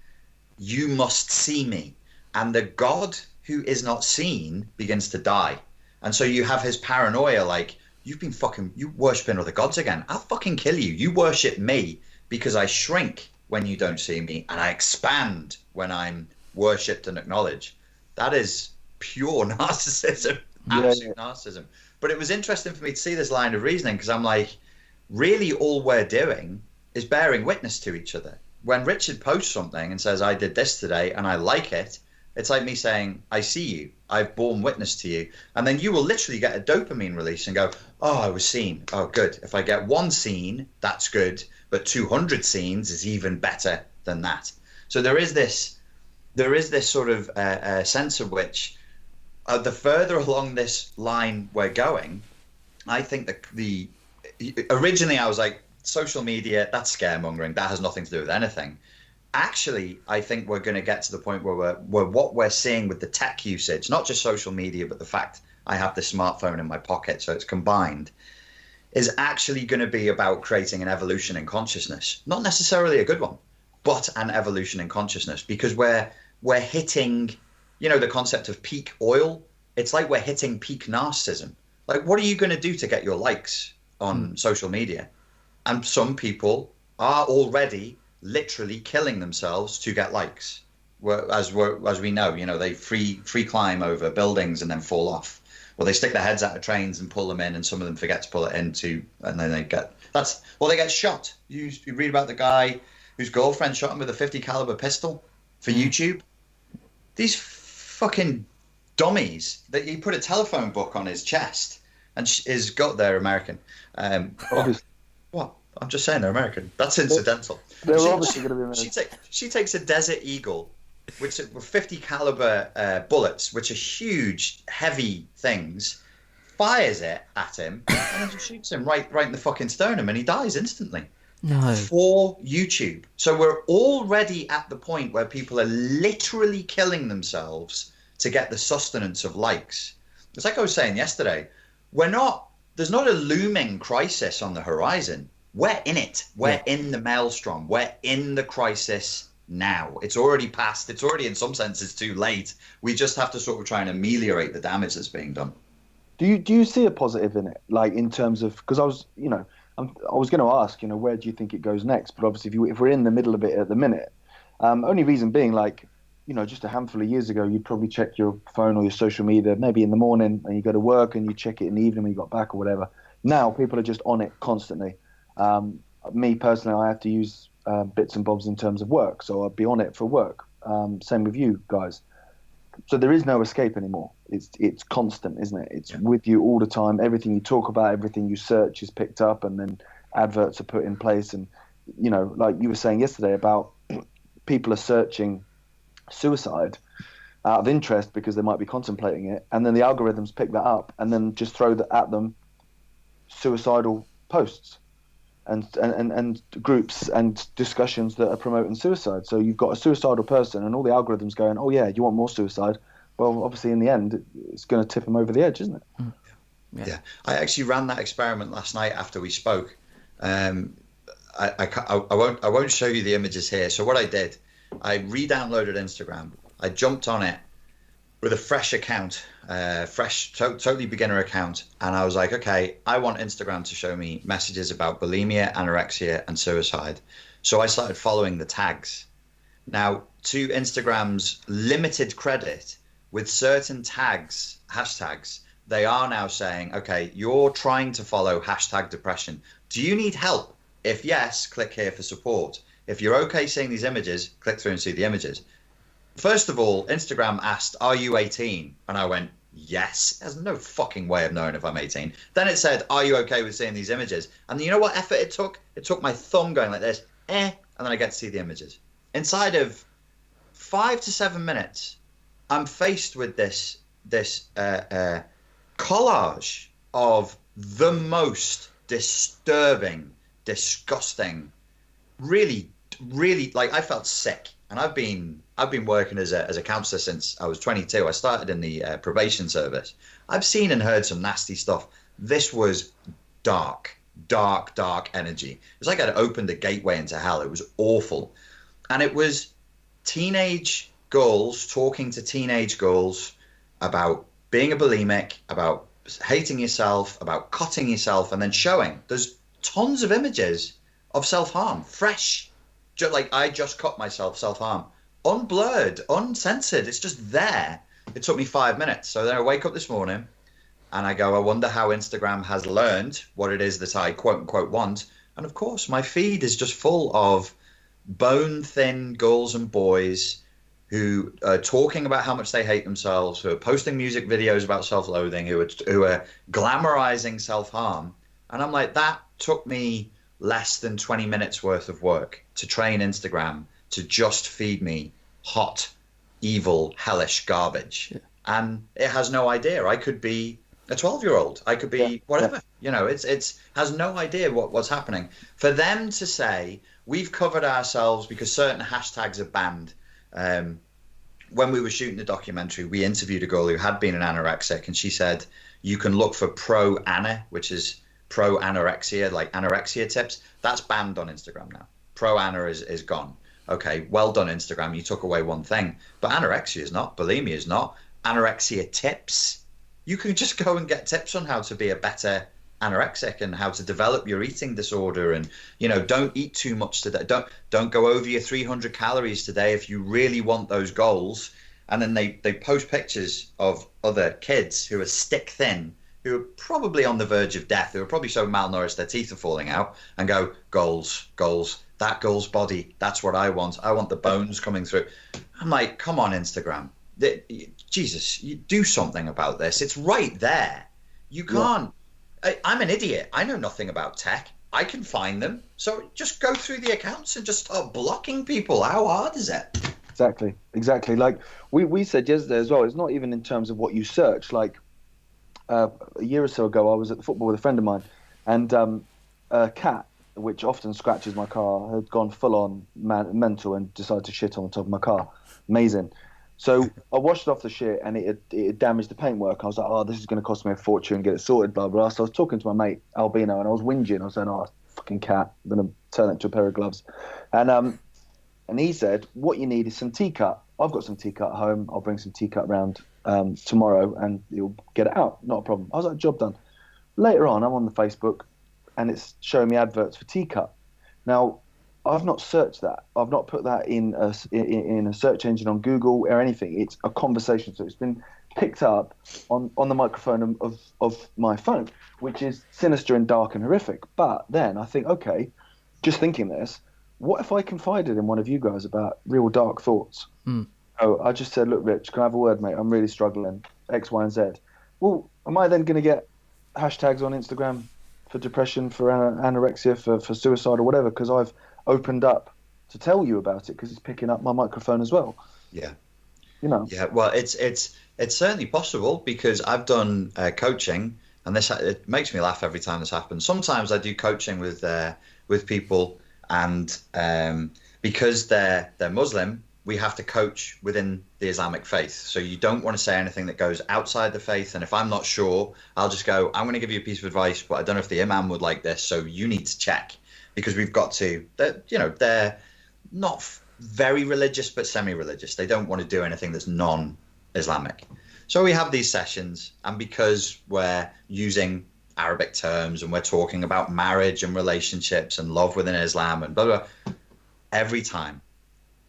you must see me, and the God who is not seen begins to die. And so you have his paranoia, like, you worshiping other gods again. I'll fucking kill you. You worship me because I shrink when you don't see me, and I expand when I'm worshipped and acknowledged. That is pure narcissism, absolute narcissism. But it was interesting for me to see this line of reasoning, because I'm like, really all we're doing is bearing witness to each other. When Richard posts something and says, I did this today and I like it, it's like me saying, I see you, I've borne witness to you. And then you will literally get a dopamine release and go, oh, I was seen. Oh, good. If I get one scene, that's good. But 200 scenes is even better than that. So there is this sort of sense of which the further along this line we're going, I think originally I was like, social media, that's scaremongering. That has nothing to do with anything. Actually, I think we're going to get to the point where what we're seeing with the tech usage, not just social media, but the fact I have the smartphone in my pocket, so it's combined, is actually going to be about creating an evolution in consciousness. Not necessarily a good one, but an evolution in consciousness, because we're hitting, the concept of peak oil. It's like we're hitting peak narcissism. Like, what are you going to do to get your likes on social media? And some people are already literally killing themselves to get likes. As we know, they free climb over buildings and then fall off. Well, they stick their heads out of trains and pull them in, and some of them forget to pull it in too, and then they get shot. You read about the guy whose girlfriend shot him with a 50 caliber pistol for YouTube. These fucking dummies. That he put a telephone book on his chest, and they're American. What? I'm just saying they're American. That's incidental. They're obviously going to be American. She takes a Desert Eagle, which were 50 caliber bullets, which are huge, heavy things, fires it at him, and then just shoots him right in the fucking sternum, and he dies instantly. No. For YouTube. So we're already at the point where people are literally killing themselves to get the sustenance of likes. It's like I was saying yesterday, there's not a looming crisis on the horizon. We're in it. We're in the maelstrom. We're in the crisis now. It's already past. It's already, in some senses, too late. We just have to sort of try and ameliorate the damage that's being done. Do you see a positive in it? Like, in terms of, because I was going to ask, where do you think it goes next? But obviously, if we're in the middle of it at the minute, only reason being, like, just a handful of years ago, you'd probably check your phone or your social media maybe in the morning, and you go to work, and you check it in the evening when you got back or whatever. Now people are just on it constantly. Me personally, I have to use bits and bobs in terms of work, so I'll be on it for work. Same with you guys. So there is no escape anymore. It's constant, isn't it? It's with you all the time. Everything you talk about, everything you search is picked up, and then adverts are put in place. And like you were saying yesterday about people are searching suicide out of interest because they might be contemplating it, and then the algorithms pick that up and then just throw that at them, suicidal posts and groups and discussions that are promoting suicide. So you've got a suicidal person and all the algorithms going, oh yeah, you want more suicide? Well, obviously in the end it's going to tip them over the edge, isn't it? Yeah. I actually ran that experiment last night after we spoke. I won't show you the images here. So what I did, I re-downloaded Instagram. I jumped on it with a fresh account, totally beginner account. And I was like, okay, I want Instagram to show me messages about bulimia, anorexia, and suicide. So I started following the tags. Now, to Instagram's limited credit, with certain tags, hashtags, they are now saying, okay, you're trying to follow hashtag depression. Do you need help? If yes, click here for support. If you're okay seeing these images, click through and see the images. First of all, Instagram asked, are you 18? And I went, yes. There's no fucking way of knowing if I'm 18. Then it said, are you okay with seeing these images? And you know what effort it took? It took my thumb going like this, and then I get to see the images. Inside of 5 to 7 minutes, I'm faced with this collage of the most disturbing, disgusting, really, like, I felt sick. and I've been working as a counselor since I was 22. I started in the probation service. I've seen and heard some nasty stuff. This was dark, dark, dark energy. It was like I'd opened a gateway into hell. It was awful, and it was teenage girls talking to teenage girls about being a bulimic, about hating yourself, about cutting yourself, and then showing. There's tons of images of self-harm, fresh. Like, I just cut myself, self-harm, unblurred, uncensored. It's just there. It took me 5 minutes. So then I wake up this morning and I go, I wonder how Instagram has learned what it is that I quote unquote want. And of course, my feed is just full of bone-thin girls and boys who are talking about how much they hate themselves, who are posting music videos about self-loathing, who are glamorizing self-harm. And I'm like, that took me less than 20 minutes worth of work to train Instagram to just feed me hot, evil, hellish garbage. Yeah. And it has no idea. I could be a 12-year-old. I could be whatever. You know, it's has no idea what's happening. For them to say, we've covered ourselves because certain hashtags are banned. When we were shooting the documentary, we interviewed a girl who had been an anorexic, and she said, you can look for pro-ana, which is pro-anorexia, like anorexia tips. That's banned on Instagram now. Pro-ana is gone. Okay, well done, Instagram. You took away one thing. But anorexia is not. Bulimia is not. Anorexia tips. You can just go and get tips on how to be a better anorexic and how to develop your eating disorder, and don't eat too much today, don't go over your 300 calories today if you really want those goals. And then they post pictures of other kids who are stick thin, who are probably on the verge of death, who are probably so malnourished their teeth are falling out, and go, goals, that girl's body, that's what I want the bones coming through. I'm like, come on, Instagram, Jesus, you do something about this. It's right there. You can't. I'm an idiot. I know nothing about tech. I can find them. So just go through the accounts and just start blocking people. How hard is it? Exactly. Like we said yesterday as well, it's not even in terms of what you search. Like a year or so ago, I was at the football with a friend of mine, and a cat, which often scratches my car, had gone full on mental and decided to shit on top of my car. Amazing. So I washed off the shit, and it had damaged the paintwork. I was like, oh, this is going to cost me a fortune, get it sorted, blah, blah. So I was talking to my mate, Albino, and I was whinging. I was saying, oh, fucking cat. I'm going to turn it into a pair of gloves. And he said, what you need is some tea-cut. I've got some tea-cut at home. I'll bring some tea-cut round tomorrow, and you'll get it out. Not a problem. I was like, job done. Later on, I'm on the Facebook, and it's showing me adverts for tea-cut. Now, I've not searched that. I've not put that in a search engine on Google or anything. It's a conversation. So it's been picked up on the microphone of my phone, which is sinister and dark and horrific. But then I think, okay, just thinking this, what if I confided in one of you guys about real dark thoughts? Oh, I just said, look, Rich, can I have a word, mate? I'm really struggling, X, Y, and Z. Well, am I then going to get hashtags on Instagram for depression, for anorexia, for suicide or whatever? Because I've opened up to tell you about it, because it's picking up my microphone as well. Yeah. Yeah, well, it's certainly possible, because I've done coaching, and it makes me laugh every time this happens. Sometimes I do coaching with people, and because they're Muslim, we have to coach within the Islamic faith. So you don't want to say anything that goes outside the faith. And if I'm not sure, I'll just go, I'm going to give you a piece of advice, but I don't know if the imam would like this, so you need to check. Because we've got to, they're not very religious, but semi-religious. They don't want to do anything that's non-Islamic. So we have these sessions, and because we're using Arabic terms and we're talking about marriage and relationships and love within Islam and blah, blah, every time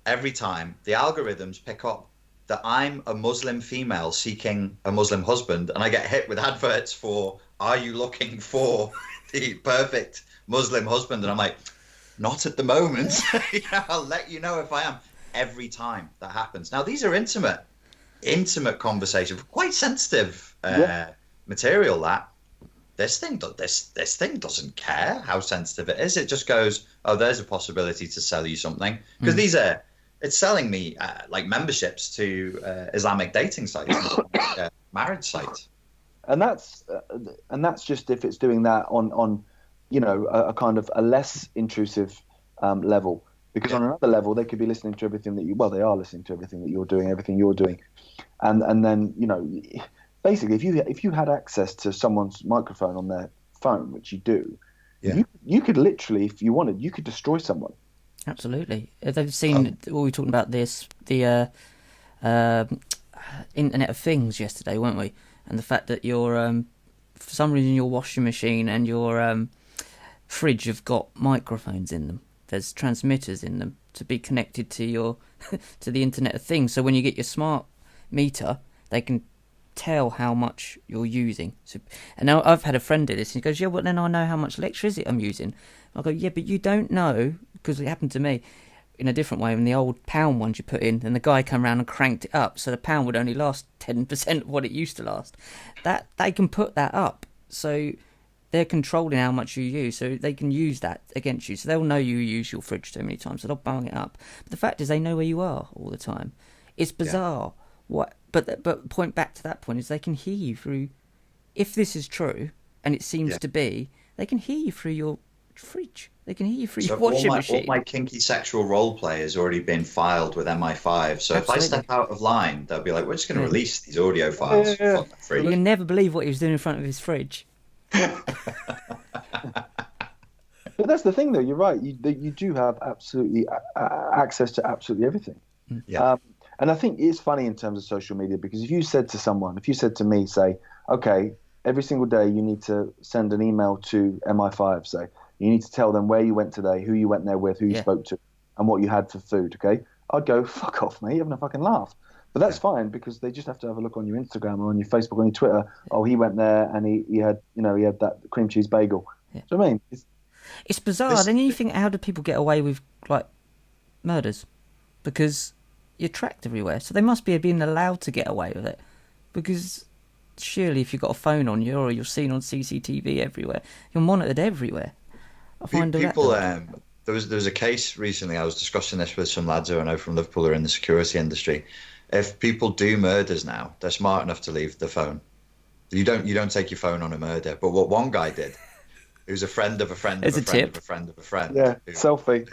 the algorithms pick up that I'm a Muslim female seeking a Muslim husband, and I get hit with adverts for, are you looking for the perfect Muslim husband? And I'm like, not at the moment. I'll let you know if I am. Every time that happens. Now, these are intimate conversations, quite sensitive material. That this thing doesn't care how sensitive it is. It just goes, oh, there's a possibility to sell you something, because it's selling me like memberships to Islamic dating sites, marriage sites. And that's just if it's doing that on a kind of a less intrusive level, Because on another level, they could be listening to everything they are listening to everything that you're doing, everything you're doing. And then, basically, if you had access to someone's microphone on their phone, which you do, you could literally, if you wanted, you could destroy someone. Absolutely. They've seen, we were talking about this, the Internet of Things yesterday, weren't we? And the fact that your, for some reason, your washing machine and your fridge have got microphones in them. There's transmitters in them to be connected to your to the Internet of Things. So when you get your smart meter, they can tell how much you're using. So, and now I've had a friend do this, and he goes, "Yeah, well then I know how much electricity I'm using." I go, "Yeah, but you don't know," because it happened to me in a different way. When the old pound ones you put in, and the guy came around and cranked it up, so the pound would only last 10% of what it used to last. That they can put that up, so they're controlling how much you use, so they can use that against you. So they'll know you use your fridge too many times, so they'll bung it up. But the fact is, they know where you are all the time. It's bizarre. What? But point back to that point is they can hear you through. If this is true, and it seems to be, they can hear you through your fridge. They can hear you through your washing machine. All my kinky sexual role play has already been filed with MI5. So if I step out of line, they'll be like, "We're just going to release these audio files." Yeah. You can never believe what he was doing in front of his fridge. But that's the thing, though. You're right. You do have absolutely access to absolutely everything. Yeah. And I think it's funny in terms of social media, because if you said to me, say, okay, every single day you need to send an email to MI5, say, you need to tell them where you went today, who you went there with, who you spoke to, and what you had for food, okay? I'd go, fuck off, mate, you're having a fucking laugh. But that's fine, because they just have to have a look on your Instagram or on your Facebook or on your Twitter. Oh, he went there and he had that cream cheese bagel. Yeah. Do you know what I mean? It's bizarre. Then you think, how do people get away with like murders? Because you're tracked everywhere, so they must be being allowed to get away with it. Because surely, if you've got a phone on you or you're seen on CCTV everywhere, you're monitored everywhere. I find people. There was a case recently. I was discussing this with some lads who I know from Liverpool who are in the security industry. If people do murders now, they're smart enough to leave the phone. You don't take your phone on a murder. But what one guy did, he was a friend of a friend of a friend of a friend of a friend. Yeah, selfie.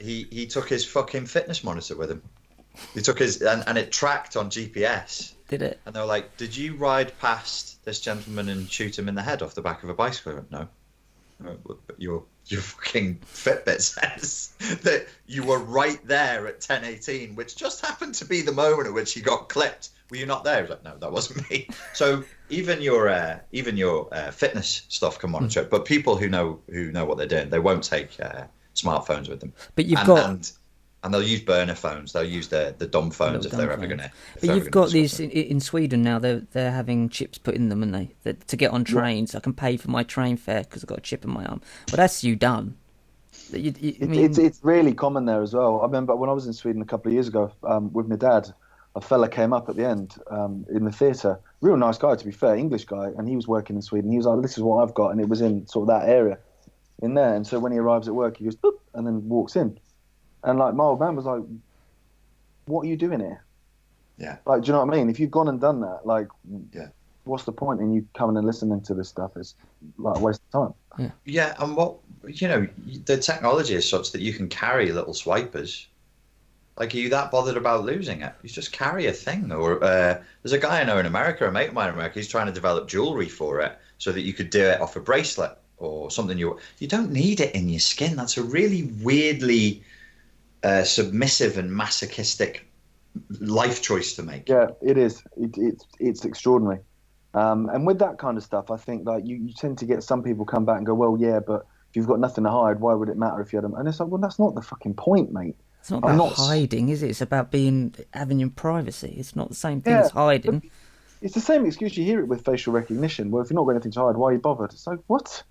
He took his fucking fitness monitor with him. He took his and it tracked on GPS. Did it? And they were like, "Did you ride past this gentleman and shoot him in the head off the back of a bicycle?" I went, "No." But your fucking Fitbit says that you were right there at 10:18, which just happened to be the moment at which he got clipped. Were you not there? He was like, "No, that wasn't me." So even your fitness stuff can monitor it, but people who know what they're doing, they won't take smartphones with them. But and they'll use burner phones. They'll use the dumb phones if they're ever going to. But you've got these in Sweden now. They're having chips put in them, and to get on trains. I can pay for my train fare because I've got a chip in my arm. Well, that's you done. It's really common there as well. I remember when I was in Sweden a couple of years ago with my dad. A fella came up at the end in the theatre. Real nice guy, to be fair, English guy, and he was working in Sweden. He was like, "This is what I've got," and it was in sort of that area, in there. And so when he arrives at work, he goes, "Boop," and then walks in. And like my old man was like, "What are you doing here?" Yeah. Like, do you know what I mean? If you've gone and done that, like, what's the point in you coming and listening to this stuff? It's like a waste of time. Yeah, and the technology is such that you can carry little swipers. Like, are you that bothered about losing it? You just carry a thing. Or there's a guy I know in America, a mate of mine in America, he's trying to develop jewelry for it so that you could do it off a bracelet or something. You don't need it in your skin. That's a really weirdly submissive and masochistic life choice to make. Yeah, it is. It's extraordinary. And with that kind of stuff, I think like you tend to get some people come back and go, "Well, yeah, but if you've got nothing to hide, why would it matter if you had them?" And it's like, well, that's not the fucking point, mate. It's not about hiding, is it? It's about having your privacy. It's not the same thing as hiding. It's the same excuse you hear it with facial recognition. Well, if you're not got anything to hide, why are you bothered? It's like, what?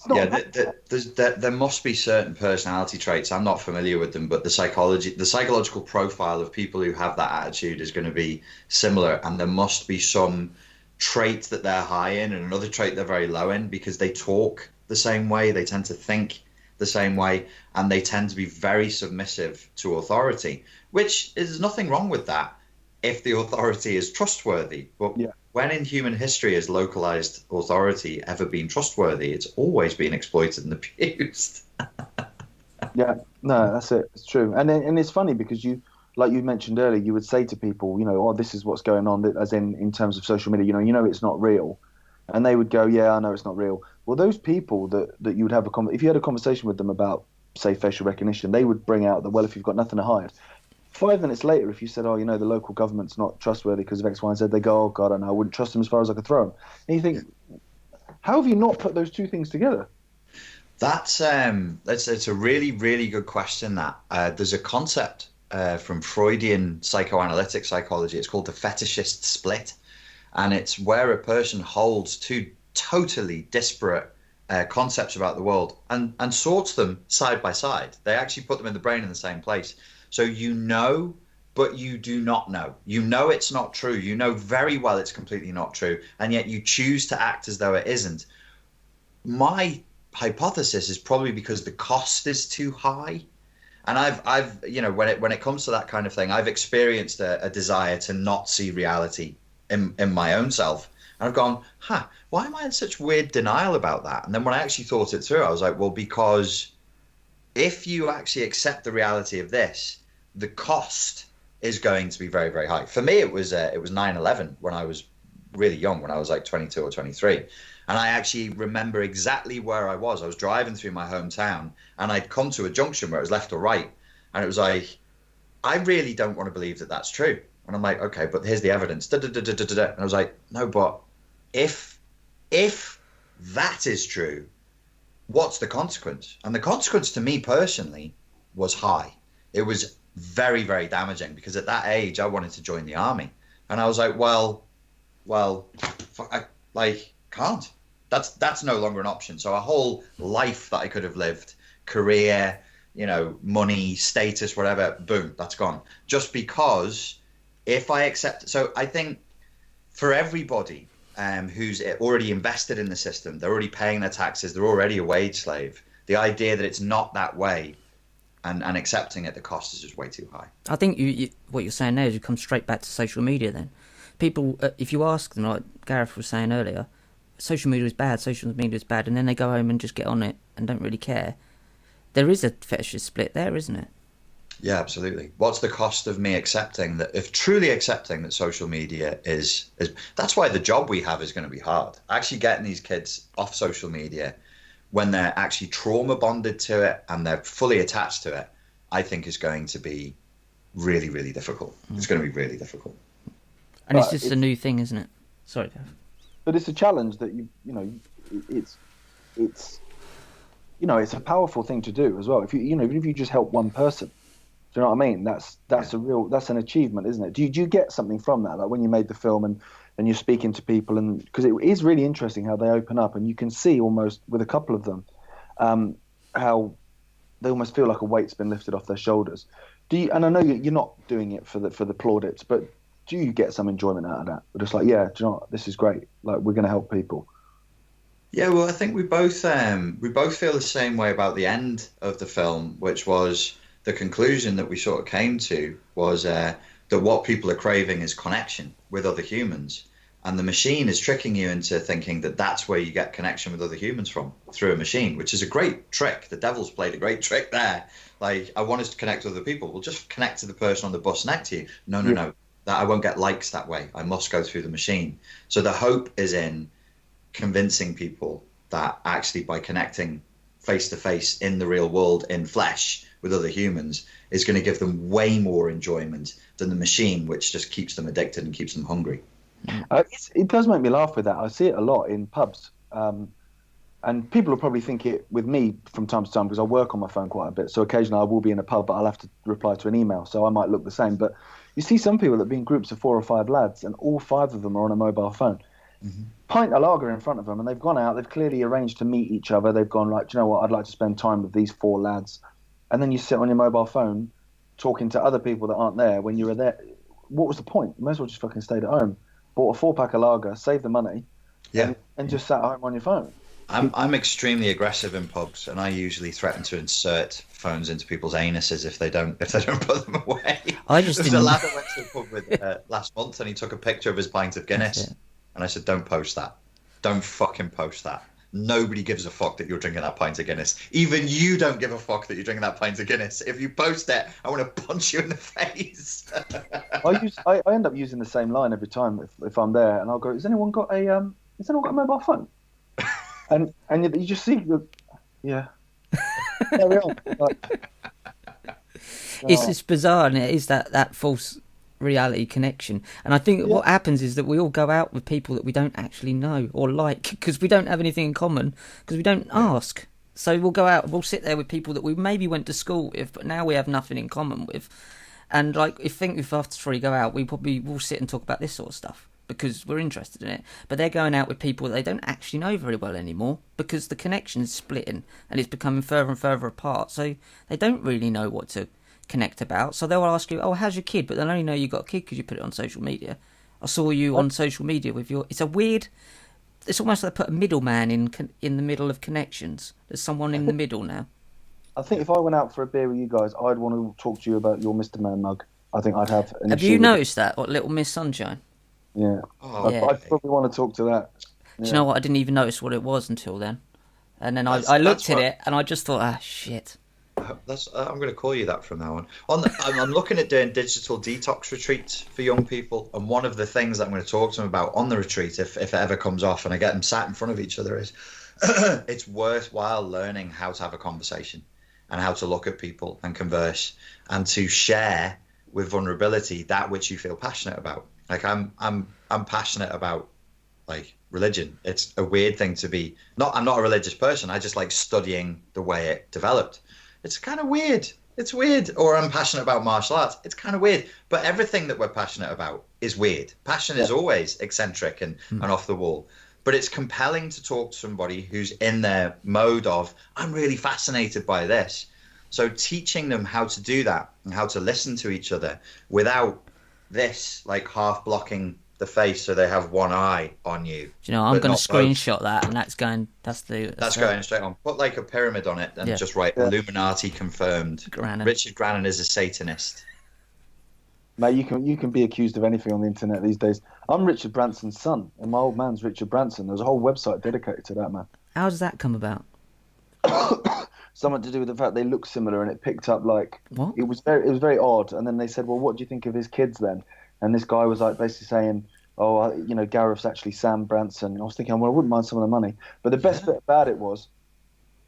There must be certain personality traits. I'm not familiar with them, but the psychological profile of people who have that attitude is going to be similar, and there must be some trait that they're high in and another trait they're very low in, because they talk the same way, they tend to think the same way, and they tend to be very submissive to authority, which is nothing wrong with that. if the authority is trustworthy. But Yeah. when in human history has localized authority ever been trustworthy? It's always been exploited and abused. Yeah, no, that's it. It's true, and it's funny because like you mentioned earlier, you would say to people, oh, this is what's going on, as in terms of social media, it's not real, and they would go, yeah, I know it's not real. Well, those people that you would have if you had a conversation with them about, say, facial recognition, they would bring out that, well, if you've got nothing to hide. 5 minutes later, if you said, oh, the local government's not trustworthy because of X, Y, and Z, they go, oh God, I know, I wouldn't trust them as far as I could throw them. And you think, how have you not put those two things together? That's it's a really, really good question. There's a concept from Freudian psychoanalytic psychology. It's called the fetishist split, and it's where a person holds two totally disparate concepts about the world and sorts them side by side. They actually put them in the brain in the same place. So but you do not know. You know it's not true. You know very well it's completely not true, and yet you choose to act as though it isn't. My hypothesis is probably because the cost is too high. And I've when it comes to that kind of thing, I've experienced a desire to not see reality in my own self. And I've gone, why am I in such weird denial about that? And then when I actually thought it through, I was like, well, because if you actually accept the reality of this, the cost is going to be very, very high. For me, it was 9/11 when I was really young, when I was like 22 or 23. And I actually remember exactly where I was. I was driving through my hometown, and I'd come to a junction where it was left or right. And it was like, I really don't want to believe that that's true. And I'm like, okay, but here's the evidence. And I was like, no, but if that is true, what's the consequence? And the consequence to me personally was high. It was very, very damaging, because at that age, I wanted to join the army. And I was like, well, I can't. That's no longer an option. So a whole life that I could have lived, career, money, status, whatever, boom, that's gone. Just because if I accept, so I think for everybody who's already invested in the system, they're already paying their taxes, they're already a wage slave, the idea that it's not that way and accepting it, the cost is just way too high. I think what you're saying there is you come straight back to social media then. People, if you ask them, like Gareth was saying earlier, social media is bad, and then they go home and just get on it and don't really care. There is a fetishist split there, isn't it? Yeah, absolutely. What's the cost of me accepting that, if truly accepting that social media is that's why the job we have is going to be hard. Actually getting these kids off social media when they're actually trauma bonded to it and they're fully attached to it, I think is going to be really, really difficult. It's going to be really difficult. And it's just a new thing, isn't it? Sorry, Gareth. But it's a challenge that it's it's a powerful thing to do as well. If even if you just help one person, do you know what I mean? That's an achievement, isn't it? Do you get something from that? Like when you made the film and you're speaking to people, and because it is really interesting how they open up, and you can see almost with a couple of them how they almost feel like a weight's been lifted off their shoulders. And I know you're not doing it for the plaudits, but do you get some enjoyment out of that? We're just like, yeah, do you know what? This is great. Like, we're going to help people. Yeah, well, I think we both feel the same way about the end of the film, which was the conclusion that we sort of came to was that what people are craving is connection with other humans, and the machine is tricking you into thinking that that's where you get connection with other humans from, through a machine, which is a great trick. The devil's played a great trick there. Like, I want us to connect with other people. Well, just connect to the person on the bus next to you. No. That I won't get likes that way. I must go through the machine. So the hope is in convincing people that actually by connecting face to face in the real world, in flesh, with other humans, is going to give them way more enjoyment than the machine, which just keeps them addicted and keeps them hungry. It does make me laugh with that. I see it a lot in pubs. And people will probably think it with me from time to time, because I work on my phone quite a bit. So occasionally I will be in a pub, but I'll have to reply to an email. So I might look the same. But you see some people that be in groups of 4 or 5 lads, and all 5 of them are on a mobile phone. Mm-hmm. Pint of lager in front of them, and they've gone out. They've clearly arranged to meet each other. They've gone, like, do you know what? I'd like to spend time with these 4 lads. And then you sit on your mobile phone talking to other people that aren't there when you were there. What was the point? You may as well just fucking stayed at home. Bought a 4-pack of lager, saved the money, and just sat at home on your phone. I'm extremely aggressive in pubs, and I usually threaten to insert phones into people's anuses if they don't put them away. I just There was a didn't. lad I went to the pub with last month, and he took a picture of his pint of Guinness, and I said, "Don't post that. Don't fucking post that. Nobody gives a fuck that you're drinking that pint of Guinness. Even you don't give a fuck that you're drinking that pint of Guinness. If you post it, I want to punch you in the face." I end up using the same line every time if I'm there, and I'll go, "Has anyone got a mobile phone?" And you just see yeah. Carry on. It's just bizarre, and it is that false reality connection. And I think what happens is that we all go out with people that we don't actually know or like, because we don't have anything in common, because we don't ask. So we'll go out, we'll sit there with people that we maybe went to school with, but now we have nothing in common with. And like, if us three go out, we probably will sit and talk about this sort of stuff because we're interested in it. But they're going out with people that they don't actually know very well anymore, because the connection is splitting and it's becoming further and further apart. So they don't really know what to connect about. So they'll ask you, "Oh, how's your kid?" But they'll only know you got a kid because you put it on social media. I saw you on social media with your. It's a weird. It's almost like they put a middleman in the middle of connections. There's someone in the middle now. I think if I went out for a beer with you guys, I'd want to talk to you about your Mr. Man mug. I think I'd have. Have you noticed that? What, Little Miss Sunshine? Yeah. Oh, Yeah. I'd probably want to talk to that. Do you know what? I didn't even notice what it was until then. And then I looked at it and I just thought, shit. I'm going to call you that from now on. I'm looking at doing digital detox retreats for young people, and one of the things that I'm going to talk to them about on the retreat, if it ever comes off and I get them sat in front of each other, is it's worthwhile learning how to have a conversation and how to look at people and converse and to share with vulnerability that which you feel passionate about. Like I'm passionate about like religion. It's a weird thing to be. I'm not a religious person. I just like studying the way it developed. It's kind of weird. It's weird. Or I'm passionate about martial arts. It's kind of weird. But everything that we're passionate about is weird. Passion is always eccentric and off the wall. But it's compelling to talk to somebody who's in their mode of, I'm really fascinated by this. So teaching them how to do that and how to listen to each other without this like half blocking the face so they have one eye on you. Do you know, I'm going to screenshot that, and that's going straight on. Put like a pyramid on it and just write Illuminati confirmed. Grannon. Richard Grannon is a Satanist. Mate, you can be accused of anything on the internet these days. I'm Richard Branson's son, and my old man's Richard Branson. There's a whole website dedicated to that man. How does that come about? Something to do with the fact they look similar, and it picked up like what? It was very odd. And then they said, "Well, what do you think of his kids then?" And this guy was like basically saying, "Oh, Gareth's actually Sam Branson." And I was thinking, well, I wouldn't mind some of the money. But the best bit about it was,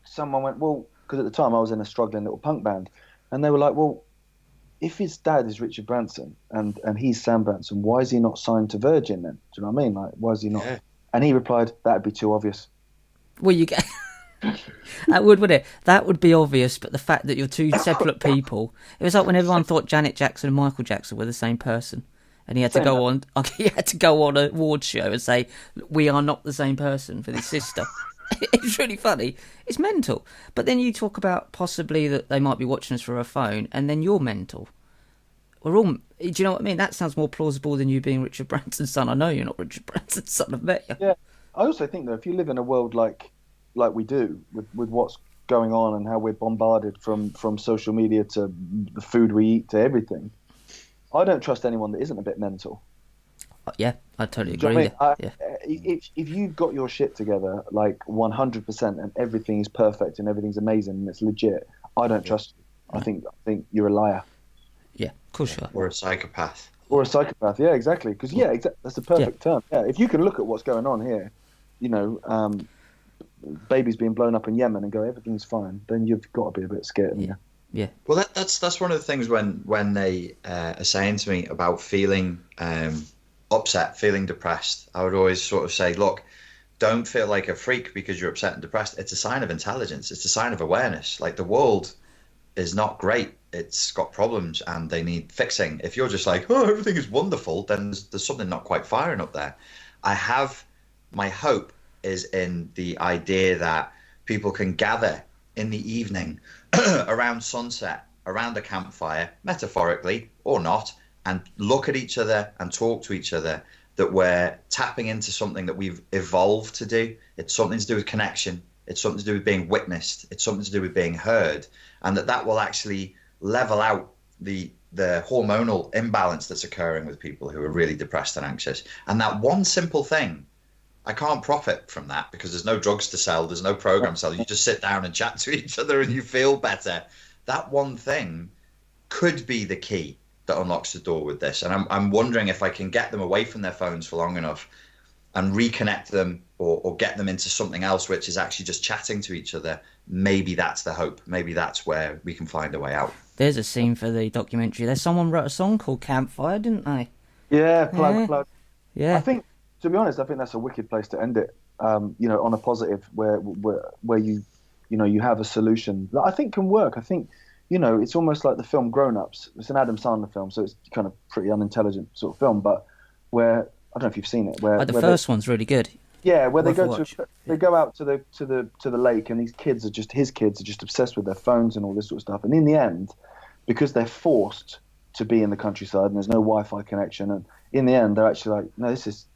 someone went, well, because at the time I was in a struggling little punk band, and they were like, well, if his dad is Richard Branson and he's Sam Branson, why is he not signed to Virgin then? Do you know what I mean? Like, why is he not? Yeah. And he replied, that'd be too obvious. Well, you get. That would it? That would be obvious, but the fact that you're two separate people, it was like when everyone thought Janet Jackson and Michael Jackson were the same person, and he had to go on. He had to go on a award show and say, "We are not the same person" for his sister. It's really funny. It's mental. But then you talk about possibly that they might be watching us through a phone, and then you're mental. We're all. Do you know what I mean? That sounds more plausible than you being Richard Branson's son. I know you're not Richard Branson's son. I've met you. Yeah. I also think that if you live in a world like we do, with what's going on and how we're bombarded from social media to the food we eat to everything, I don't trust anyone that isn't a bit mental. Yeah, I totally agree. If you've got your shit together like 100% and everything is perfect and everything's amazing and it's legit, I don't trust you. I think you're a liar. Yeah, of course you are. Or a psychopath. Or a psychopath, yeah, exactly. Because that's the perfect term. Yeah, if you can look at what's going on here, babies being blown up in Yemen and go, everything's fine, then you've got to be a bit scared. Yeah. Well, that's one of the things when they are saying to me about feeling upset, feeling depressed, I would always sort of say, look, don't feel like a freak because you're upset and depressed. It's a sign of intelligence. It's a sign of awareness. Like, the world is not great. It's got problems and they need fixing. If you're just like, oh, everything is wonderful, then there's something not quite firing up there. My hope is in the idea that people can gather in the evening around sunset, around a campfire, metaphorically or not, and look at each other and talk to each other that we're tapping into something that we've evolved to do. It's something to do with connection. It's something to do with being witnessed. It's something to do with being heard, and that will actually level out the hormonal imbalance that's occurring with people who are really depressed and anxious. And that one simple thing, I can't profit from that because there's no drugs to sell, there's no program to sell. You just sit down and chat to each other and you feel better. That one thing could be the key that unlocks the door with this. And I'm wondering if I can get them away from their phones for long enough and reconnect them or get them into something else, which is actually just chatting to each other. Maybe that's the hope. Maybe that's where we can find a way out. There's a scene for the documentary. There's someone wrote a song called Campfire, didn't they? Yeah, plug. Yeah. I think, to be honest, I think that's a wicked place to end it. On a positive, where you have a solution that I think can work. I think, it's almost like the film Grown Ups. It's an Adam Sandler film, so it's kind of pretty unintelligent sort of film, but where, I don't know if you've seen it. The first one's really good. Yeah, where they go out to the lake, and his kids are just obsessed with their phones and all this sort of stuff. And in the end, because they're forced to be in the countryside and there's no Wi-Fi connection, and in the end they're actually like, no, this is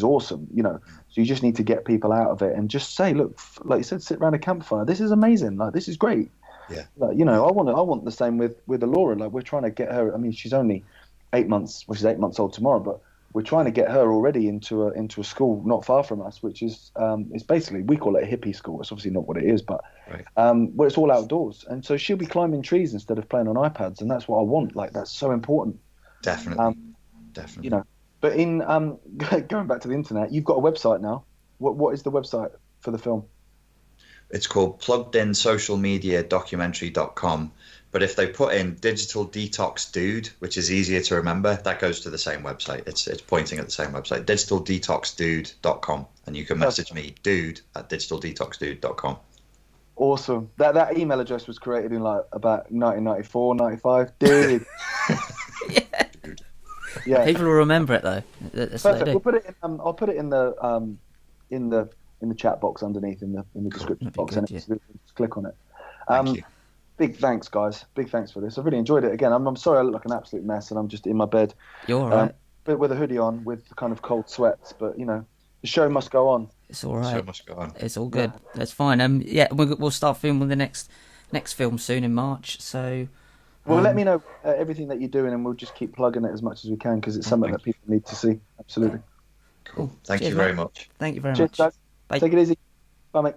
awesome, So you just need to get people out of it and just say, look, like you said, sit around a campfire. This is amazing. Like, this is great. Yeah. Like, I want the same with Alora. Like, we're trying to get her. I mean, she's only 8 months. Well, she's 8 months old tomorrow, but we're trying to get her already into a school not far from us, which is it's basically, we call it a hippie school. It's obviously not what it is, but where it's all outdoors, and so she'll be climbing trees instead of playing on iPads, and that's what I want. Like, that's so important. Definitely. But in going back to the internet, you've got a website now. What is the website for the film? It's called pluggedinsocialmediadocumentary.com. But if they put in Digital Detox Dude, which is easier to remember, that goes to the same website. It's pointing at the same website, digitaldetoxdude.com. And you can message me, dude, at digitaldetoxdude.com. Awesome. That email address was created in like about 1994, 95. Dude. Yeah. People will remember it though. Perfect. We'll put it in. I'll put it in the chat box underneath in the description box, good, and yeah. just click on it. Thank you. Big thanks, guys. Big thanks for this. I really enjoyed it. Again, I'm sorry I look like an absolute mess, and I'm just in my bed. You're all right. But with a hoodie on, with kind of cold sweats. But the show must go on. It's all right. So must go on. It's all good. Yeah. That's fine. We'll start filming the next film soon in March. So. Well, let me know everything that you're doing, and we'll just keep plugging it as much as we can, because it's something that people need to see. Absolutely. Cool. Thank you very much. Thank you very Cheers, much. guys. Bye. Take it easy. Bye, mate.